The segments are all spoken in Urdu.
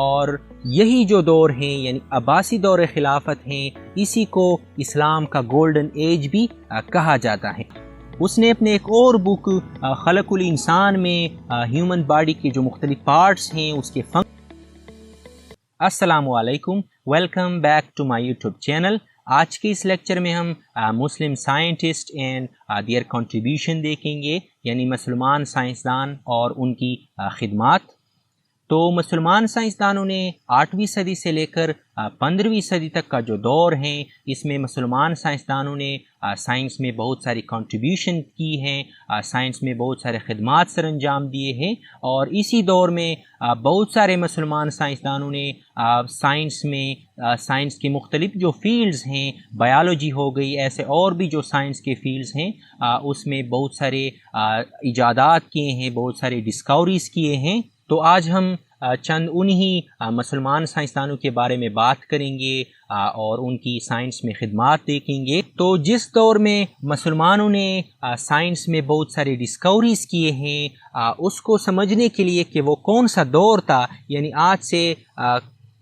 اور یہی جو دور ہیں یعنی عباسی دور خلافت ہیں، اسی کو اسلام کا گولڈن ایج بھی کہا جاتا ہے۔ اس نے اپنے ایک اور بک خلق الانسان میں ہیومن باڈی کے جو مختلف پارٹس ہیں اس کے السلام علیکم، welcome back to my YouTube channel. آج کے اس لیکچر میں ہم Muslim scientist and their contribution دیکھیں گے، یعنی مسلمان سائنسدان اور ان کی خدمات۔ تو مسلمان سائنسدانوں نے 8ویں صدی سے لے کر 15ویں صدی تک کا جو دور ہیں، اس میں مسلمان سائنسدانوں نے سائنس میں بہت ساری کنٹریبیوشن کی ہیں، سائنس میں بہت سارے خدمات سر انجام دیے ہیں، اور اسی دور میں بہت سارے مسلمان سائنسدانوں نے سائنس کے مختلف جو فیلڈز ہیں، بایولوجی ہو گئی، ایسے اور بھی جو سائنس کے فیلڈز ہیں، اس میں بہت سارے ایجادات کیے ہیں، بہت سارے ڈسکوریز کیے ہیں۔ تو آج ہم چند انہی مسلمان سائنسدانوں کے بارے میں بات کریں گے اور ان کی سائنس میں خدمات دیکھیں گے۔ تو جس دور میں مسلمانوں نے سائنس میں بہت سارے ڈسکوریز کیے ہیں، اس کو سمجھنے کے لیے کہ وہ کون سا دور تھا، یعنی آج سے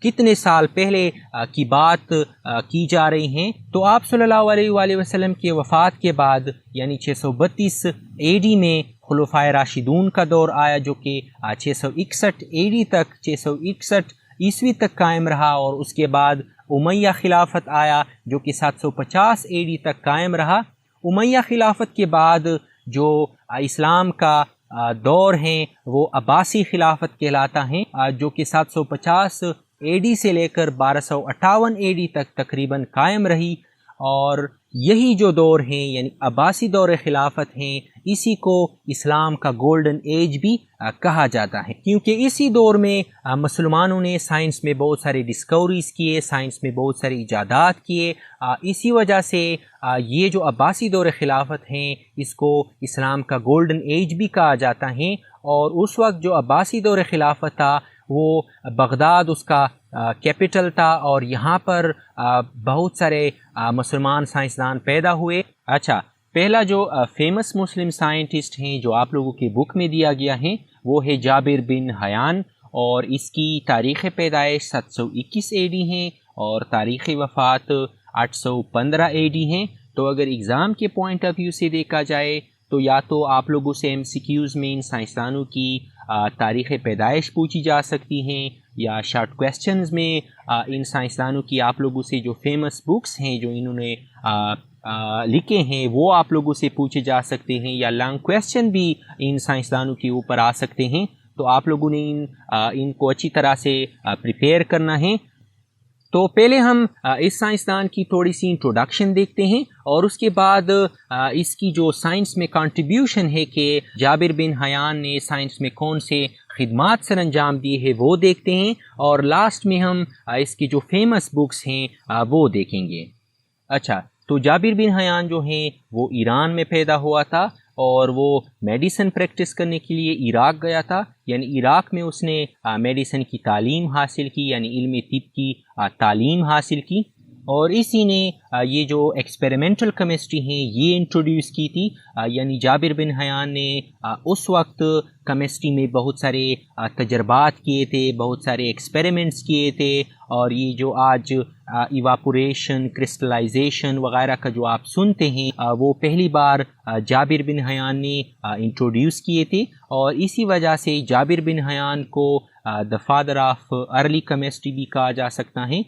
کتنے سال پہلے کی بات کی جا رہی ہیں، تو آپ صلی اللہ علیہ وآلہ وسلم کی وفات کے بعد یعنی 632 AD میں خلفائے راشدون کا دور آیا، جو کہ 661 AD تک 661 عیسوی تک قائم رہا، اور اس کے بعد امیہ خلافت آیا جو کہ 750 AD تک قائم رہا۔ امیہ خلافت کے بعد جو اسلام کا دور ہیں وہ عباسی خلافت کہلاتا ہے، جو کہ 750 AD سے لے کر 1258 AD تک تقریباً قائم رہی، اور یہی جو دور ہیں یعنی عباسی دور خلافت ہیں، اسی کو اسلام کا گولڈن ایج بھی کہا جاتا ہے، کیونکہ اسی دور میں مسلمانوں نے سائنس میں بہت سارے ڈسکوریز کیے، سائنس میں بہت سارے ایجادات کیے۔ اسی وجہ سے یہ جو عباسی دور خلافت ہیں اس کو اسلام کا گولڈن ایج بھی کہا جاتا ہے۔ اور اس وقت جو عباسی دور خلافت تھا وہ بغداد اس کا کیپٹل تھا، اور یہاں پر بہت سارے مسلمان سائنسدان پیدا ہوئے۔ اچھا، پہلا جو فیمس مسلم سائنٹسٹ ہیں جو آپ لوگوں کی بک میں دیا گیا ہے وہ ہے جابر بن حیان، اور اس کی تاریخ پیدائش 721 AD ہیں اور تاریخ وفات 815 AD ہیں۔ تو اگر ایگزام کے پوائنٹ آف ویو سے دیکھا جائے تو یا تو آپ لوگوں سے MCQs میں ان سائنسدانوں کی تاریخ پیدائش پوچھی جا سکتی ہیں، یا شارٹ کویسچنز میں ان سائنسدانوں کی آپ لوگوں سے جو فیمس بکس ہیں جو انہوں نے لکھے ہیں وہ آپ لوگوں سے پوچھے جا سکتے ہیں، یا لانگ کویسچن بھی ان سائنسدانوں کے اوپر آ سکتے ہیں۔ تو آپ لوگوں نے ان کو اچھی طرح سے پریپیئر کرنا ہے۔ تو پہلے ہم اس سائنسدان کی تھوڑی سی انٹروڈکشن دیکھتے ہیں، اور اس کے بعد اس کی جو سائنس میں کنٹریبیوشن ہے کہ جابر بن حیان نے سائنس میں کون سے خدمات سر انجام دیے ہیں وہ دیکھتے ہیں، اور لاسٹ میں ہم اس کی جو فیمس بکس ہیں وہ دیکھیں گے۔ اچھا، تو جابر بن حیان جو ہیں وہ ایران میں پیدا ہوا تھا، اور وہ میڈیسن پریکٹس کرنے کے لیے عراق گیا تھا، یعنی عراق میں اس نے میڈیسن کی تعلیم حاصل کی، یعنی علم طب کی تعلیم حاصل کی، اور اسی نے یہ جو ایکسپیریمنٹل کیمسٹری ہیں یہ انٹروڈیوس کی تھی۔ یعنی جابر بن حیان نے اس وقت کیمسٹری میں بہت سارے تجربات کیے تھے، بہت سارے ایکسپیریمنٹس کیے تھے، اور یہ جو آج ایواپوریشن، کرسٹلائزیشن وغیرہ کا جو آپ سنتے ہیں وہ پہلی بار جابر بن حیان نے انٹروڈیوس کیے تھے، اور اسی وجہ سے جابر بن حیان کو دا فادر آف ارلی کیمسٹری بھی کہا جا سکتا ہے۔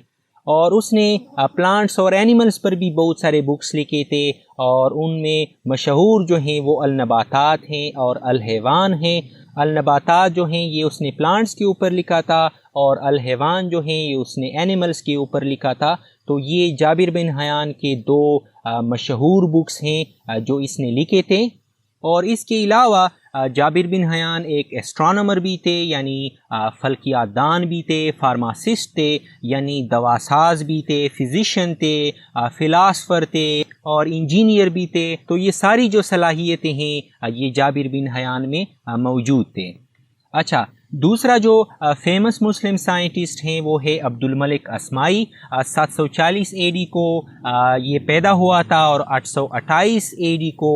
اور اس نے پلانٹس اور اینیملز پر بھی بہت سارے بکس لکھے تھے، اور ان میں مشہور جو ہیں وہ النباتات ہیں اور الحیوان ہیں۔ النباتات جو ہیں یہ اس نے پلانٹس کے اوپر لکھا تھا، اور الحیوان جو ہیں یہ اس نے اینیملز کے اوپر لکھا تھا۔ تو یہ جابر بن حیان کے دو مشہور بکس ہیں جو اس نے لکھے تھے۔ اور اس کے علاوہ جابر بن حیان ایک ایسٹرونومر بھی تھے، یعنی فلکیات دان بھی تھے، فارماسسٹ تھے یعنی دواساز بھی تھے، فزیشین تھے، فلاسفر تھے، اور انجینئر بھی تھے۔ تو یہ ساری جو صلاحیتیں ہیں یہ جابر بن حیان میں موجود تھے۔ اچھا، دوسرا جو فیمس مسلم سائنٹسٹ ہیں وہ ہے عبد الملک اسماعی۔ 740 AD کو یہ پیدا ہوا تھا، اور 828 AD کو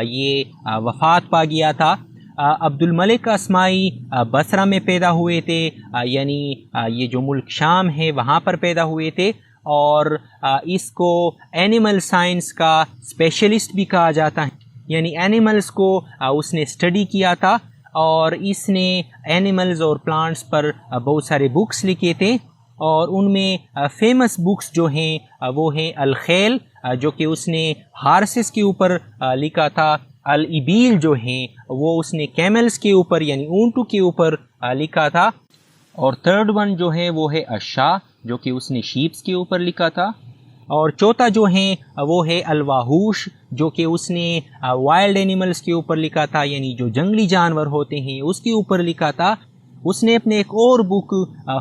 یہ وفات پا گیا تھا۔ عبد الملک اسماعی بصرہ میں پیدا ہوئے تھے، یعنی یہ جو ملک شام ہے وہاں پر پیدا ہوئے تھے، اور اس کو اینیمل سائنس کا اسپیشلسٹ بھی کہا جاتا ہے، یعنی اینیملز کو اس نے اسٹڈی کیا تھا، اور اس نے اینیملز اور پلانٹس پر بہت سارے بکس لکھے تھے، اور ان میں فیمس بکس جو ہیں وہ ہیں الخیل جو کہ اس نے ہارسز کے اوپر لکھا تھا، الابیل جو ہیں وہ اس نے کیملز کے اوپر یعنی اونٹوں کے اوپر لکھا تھا، اور تھرڈ ون جو ہے وہ ہے الشاہ جو کہ اس نے شیپس کے اوپر لکھا تھا، اور چوتھا جو ہیں وہ ہے الواحوش جو کہ اس نے وائلڈ اینیملز کے اوپر لکھا تھا، یعنی جو جنگلی جانور ہوتے ہیں اس کے اوپر لکھا تھا۔ اس نے اپنے ایک اور بک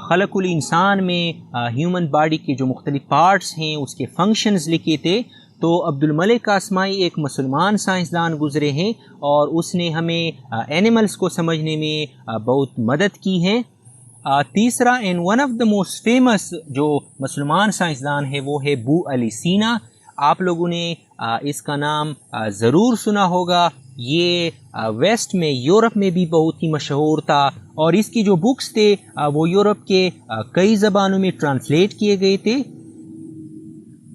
خلق الانسان میں ہیومن باڈی کے جو مختلف پارٹس ہیں اس کے فنکشنز لکھے تھے۔ تو عبد الملک اسماعی ایک مسلمان سائنسدان گزرے ہیں، اور اس نے ہمیں اینیملز کو سمجھنے میں بہت مدد کی ہے۔ تیسرا and one of the most famous جو مسلمان سائنسدان ہے وہ ہے ابو علی سینا۔ آپ لوگوں نے اس کا نام ضرور سنا ہوگا، یہ ویسٹ میں یورپ میں بھی بہت ہی مشہور تھا، اور اس کی جو بکس تھے وہ یورپ کے کئی زبانوں میں ٹرانسلیٹ کیے گئے تھے۔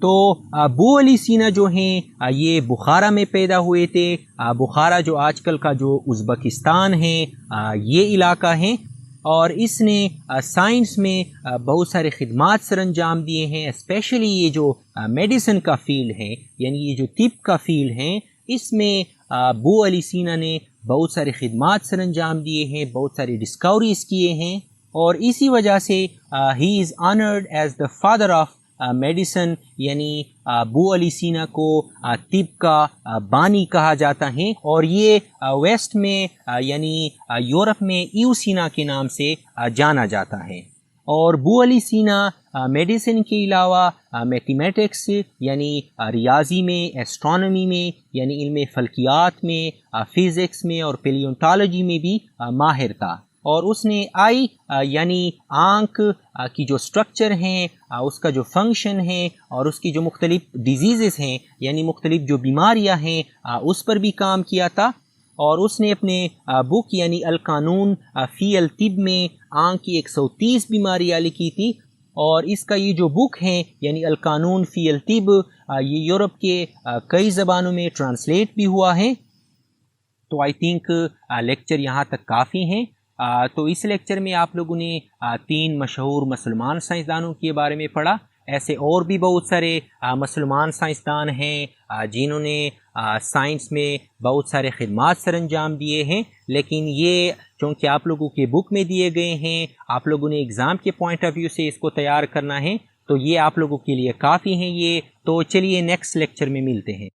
تو ابو علی سینا جو ہیں یہ بخارا میں پیدا ہوئے تھے۔ بخارا جو آج کل کا جو ازبکستان ہے یہ علاقہ ہیں، اور اس نے سائنس میں بہت سارے خدمات سر انجام دیے ہیں، اسپیشلی یہ جو میڈیسن کا فیلڈ ہے یعنی یہ جو طب کا فیلڈ ہے، اس میں ابو علی سینا نے بہت سارے خدمات سر انجام دیے ہیں، بہت ساری ڈسکوریز کیے ہیں، اور اسی وجہ سے ہی is honoured as the father of medicine, یعنی ابو علی سینا کو طب کا بانی کہا جاتا ہے، اور یہ ویسٹ میں یعنی یورپ میں ایوسینا کے نام سے جانا جاتا ہے۔ اور ابو علی سینا میڈیسن کے علاوہ میتھمیٹکس یعنی ریاضی میں، ایسٹرونومی میں یعنی علم فلکیات میں، فزکس میں اور پیلیونٹالوجی میں بھی ماہر تھا، اور اس نے آئی یعنی آنکھ کی جو سٹرکچر ہیں، اس کا جو فنکشن ہے، اور اس کی جو مختلف ڈیزیزز ہیں یعنی مختلف جو بیماریاں ہیں اس پر بھی کام کیا تھا، اور اس نے اپنے بک یعنی القانون فی الطب میں آنکھ کی 130 بیماریاں لکھی تھی، اور اس کا یہ جو بک ہے یعنی القانون فی الطب یہ یورپ کے کئی زبانوں میں ٹرانسلیٹ بھی ہوا ہے۔ تو آئی تھنک لیکچر یہاں تک کافی ہیں۔ تو اس لیکچر میں آپ لوگوں نے 3 مشہور مسلمان سائنسدانوں کے بارے میں پڑھا۔ ایسے اور بھی بہت سارے مسلمان سائنسدان ہیں جنہوں نے سائنس میں بہت سارے خدمات سر انجام دیے ہیں، لیکن یہ چونکہ آپ لوگوں کے بک میں دیے گئے ہیں، آپ لوگوں نے ایگزام کے پوائنٹ آف ویو سے اس کو تیار کرنا ہے، تو یہ آپ لوگوں کے لیے کافی ہیں یہ۔ تو چلیے نیکسٹ لیکچر میں ملتے ہیں۔